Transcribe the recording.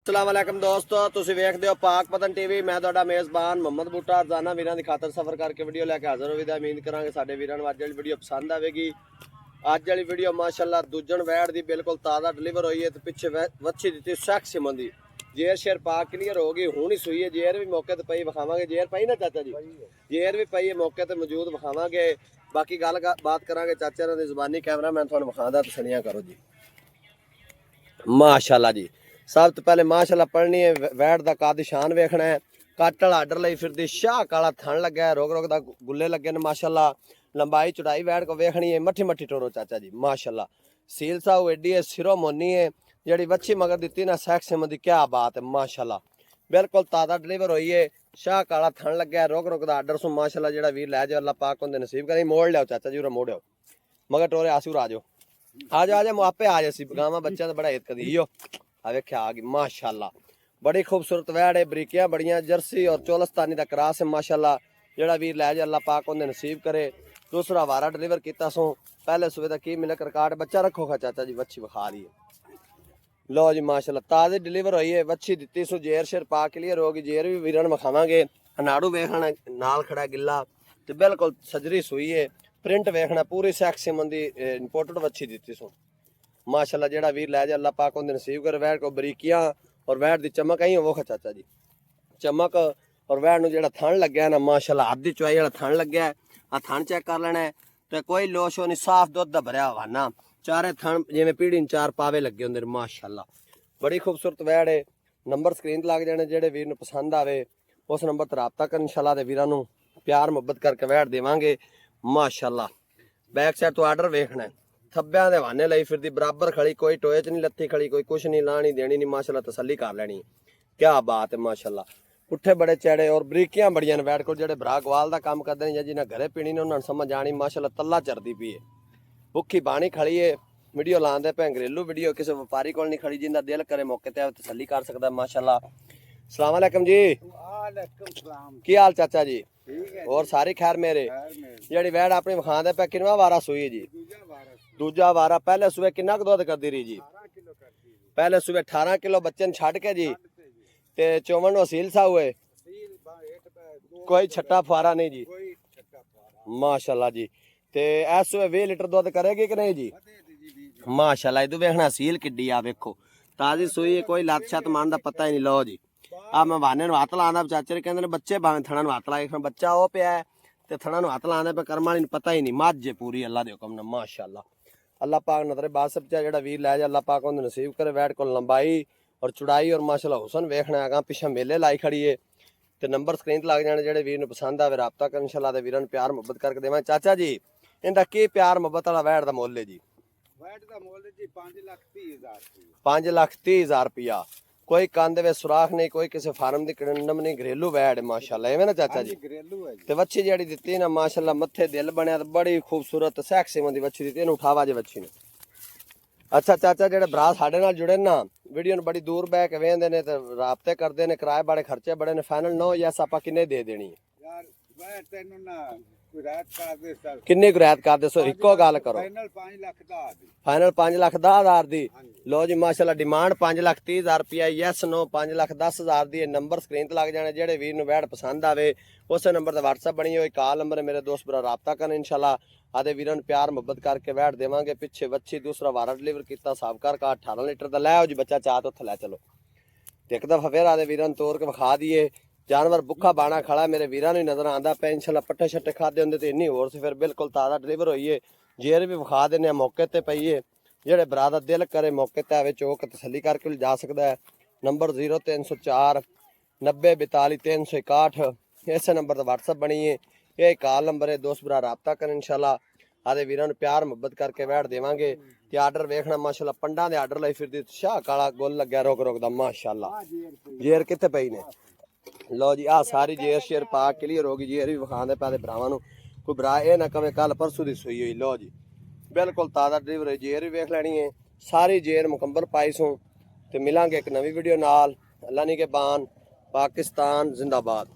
अस्सलामुअलैकुम दोस्तों, तुसीं वेखदे हो पाक पतन टीवी। मैं तुहाडा मेज़बान मोहम्मद बूटा रोज़ाना वीरां दी खातर सफ़र करके वीडियो लैके हाज़र हो विदा। उम्मीद करांगे साडे वीरां नूं अज वाली वीडियो पसंद आवेगी। अज वाली वीडियो माशाअल्लाह दूजन वैड़ दी बिल्कुल ताज़ा डिलीवर हुई है। तो पिछे वच्छी दी सैक्स सिमन दी जेर शेर पाक क्लीयर हो गई, हुण ही सुई है। जेर भी मौके ते पई विखावांगे। जेर पई ना चाचा जी, जेर भी पई है मौके ते मौजूद विखावांगे। बाकी गल बात करांगे चाचा दी ज़बानी। कैमरा मैं तुहानूं विखांदा, तसलियां करो जी। माशाअल्लाह जी, सब तो पहले माशाअल्लाह पढ़नी है। वैट का कद शान वेखना है। कट वाला आर्डर लाई फिर शाह काला थन लग्या है। रोक रोक दा गुल्ले लगे ने माशाअल्लाह। लंबाई चौड़ाई वैट को वेखनी है। मठी मठी टोरो चाचा जी माशाअल्लाह। सील साहू एडी है, सिरो मोनी है। जड़ी वच्छी मगर दी ना सैक्स दी, क्या बात है माशाअल्लाह। बिल्कुल ताज़ा डिलीवर हुई है। शाह काला थन लग्या है। रोक रोक दा आर्डर सो माशाअल्लाह। जेड़ा वीर लै जाओ अल्लाह पाक उन्हें नसीब करे। मोड़ लिया चाचा जी, मोड़ो मगर टोरे आसू आ जाओ, आ जाओ आपे आ जाए। गावा बच्चा तो बड़ा हित कदी हो आ वेख्या आ गई माशाअल्लाह। बड़ी खूबसूरत वैड़ है। बरीकियां बड़ियां, जर्सी और चोलस्तानी का क्रॉस है माशाअल्लाह। जेड़ा वीर लै जाए अल्लाह पाक उन्हें नसीब करे। दूसरा वारा डिलीवर किया सो पहले सुबह का की मिलक रिकॉर्ड। बच्चा रखो खा चाचा जी, वच्छी विखा रही है। लो जी माशाअल्लाह ताज़ी डिलीवर हुई है। वच्छी दी सो जेर शेर पा क्लीयर होगी। जेर भी वीरन विखावांगे। अनाड़ू वेखना नाल खड़ा गिला तो बिल्कुल सजरी सुई है। प्रिंट वेखना पूरी सैक्स सिमन दी इंपोर्टेड वच्छी दी सो माशाअल्लाह। जेड़ा वीर लै जाए अल्लाह पाक उन्हें नसीब करे। वैड़ को बरीकियां और वैड़ दी चमक आई वो चाचा जी, चमक और वैड़ नूं जेड़ा थन लग्या ना माशाअल्लाह। हद दी चुआई वाला थन लग्या है। आ थन चेक कर लेना है तो कोई लोश नहीं, साफ दुध दा भरिया हवाना। चारे थन जिवें पीढ़ी चार पावे लगे होंदे माशाअल्लाह। बड़ी खूबसूरत वैड़ है। नंबर स्क्रीन लग जाने, जेड़े वीर नूं पसंद आवे उस नंबर ते राबता कर। इंशाअल्लाह दे वीरां नूं प्यार मुहब्बत करके वैड़ देवांगे माशाअल्लाह। बैक साइड तो आर्डर वेखना है। थब्बियां दे हवाने लाई फिरदी बराबर खड़ी, कोई टोए च नहीं लत्ती खड़ी, कोई कुछ नहीं लानी देनी नहीं माशाअल्लाह। तसल्ली कर लेनी, क्या बात है माशाअल्लाह। पुट्ठे बड़े चैड़े और बरीकियां बड़ियां ने। वैट को जेड़े भरा गवाल का काम करते हैं या जिन्हें घरे पीनी ने उन्होंने समझ आनी माशाअल्लाह। तल्ला चरदी पी है, भुखी बाणी खड़ी है। वीडियो लाते पे घरेलू वीडियो, किसी व्यापारी को नहीं खड़ी। जिंदा दिल करे मौके ते तसल्ली कर सकता है माशाअल्लाह। अस्सलाम वालेकुम जी। की हाल चाचा जी? और सारी खैर मेरे। जी वैड़ अपनी विखाते पे किनवा वारा सुई जी? दूजा वारा। पहले सुबह किन्ना दुध करती रही जी? पहले सुबह 18 किलो बच्चे छड़ के जी। ते चौवन वसील सा हुए, कोई छट्टा फुआरा नहीं जी माशाअल्लाह जी। ते इस सुबह 20 लीटर दुध करेगी कि नहीं जी? माशाअल्लाह। इधर वेखना सील किड्डी आ वेखो, ताजी सुई है। कोई लत छत मन का पता ही नहीं। लो जी आ मैं बहाने हथ लादा। चाचे ने कहते बच्चे भावे थणा हथ लाए, बच्चा वो पिया है ते थणा हथ लाने पे कर्म वाली पता ही नहीं। मझ है पूरी अल्लाह के हुक्म ने माशाअल्लाह। अल्लाह पाक नजरे बासब चा जेड़ा वीर लै जाए अल्लाह पाक उन्हें नसीब करे। वैट को लंबाई और चौड़ाई और माशाअल्लाह हुसन वेखना। अगा पिछे मेले लाई खड़ी है। तो नंबर स्क्रीन लग जाने, जेड़े वीर पसंद आवे राबता कर। इंशाअल्लाह दे वीरां प्यार मुहब्बत करके देवां। चाचा जी इनका की प्यार मुहब्बत वाला वैट दा मुल है जी? वैट दा मुल जी 5,30,000 5,30,000 रुपया। कोई कंध वे सुराख नहीं, कोई किसी फार्म की कंडम नहीं। घरेलू वैड़ है माशाअल्लाह, एवें ना चाचा जी? घरेलू है ते वच्छी जेड़ी दित्ती ना माशाअल्लाह, मत्थे दिल बनया ते बड़ी खूबसूरत सैक्सी दी वच्छी दित्ती। इहनूं उठावा जे वच्छी ने। अच्छा चाचा, जेड़े भरा साडे नाल जुड़े ना, वीडियो नूं बड़ी दूर बह के वेंदे ने ते राबते करदे ने, किराए बड़े खर्चे बड़े ने। फाइनल नो यस आपां किन्ने दे देनी है यार? वैट तैनूं ना कोई रात कर दे सर। किन्नी गुरैत कर दे? सो इक्को गल करो। फाइनल 5 लाख दा दी। फाइनल 5,10,000 दी। लो जी माशाअल्लाह। डिमांड 5,30,000 रुपया। यस नो 5,10,000 दी। नंबर स्क्रीन ते लग जाने, जेड़े वीर नूं वैड़ पसंद आवे उस नंबर ते व्हाट्सएप बनी हुई कॉल नंबर है। मेरे दोस्त भरा राबता करन इंशाअल्लाह। आदे वीरां नूं प्यार मुहब्बत करके वैड़ देवांगे। पिछे वच्छी दूसरा वारा डिलीवर किया साबकार का 18 लीटर दा। लै आओ जी बच्चा चाह तो उत्थे लै चलो। ते एक दफा फिर आदे वीरां नूं तोड़ के विखा दिए। जानवर भुखा बाणा खड़ा मेरे वीरां नूं नजर आंदा पे। इंशाअल्लाह पट्ठे छट्टे खादे होंदे ते इन्नी होर सी। फिर बिल्कुल ताज़ा डिलीवर होई है। जेर भी विखा देने मौके ते पई है। जेड़े भरा दा दिल करे मौके ते आवे चौक तसल्ली करके भी जा सकता है। नंबर 0304 90 42 361। इस नंबर पर व्हाट्सएप बनी है। ये कॉल नंबर है। दोस्त भरा राबता कर इंशाअल्लाह। आदे वीरां नूं प्यार मुहब्बत करके वैड़ देवांगे। ते आर्डर वेखना माशाअल्लाह। पंडा दे आर्डर लाई फिरदी शाह काला गोल लग्या रोक रोक दा माशाअल्लाह। जेर कित्थे पई ने? लो जी आ सारी जेर शेर पा क्लीयर होगी। जेर भी विखांदे पे भरावां नूं, कोई भरा ये ना कवे कल परसों दी सुई हुई। लो जी बिल्कुल ताज़ा डिलीवर। जेर भी वेख लैनी है। सारी जेर मुकम्मल पाई सूँ। तो मिलांगे एक नवी वीडियो नाल। अल्लाह नी के बान। पाकिस्तान जिंदाबाद।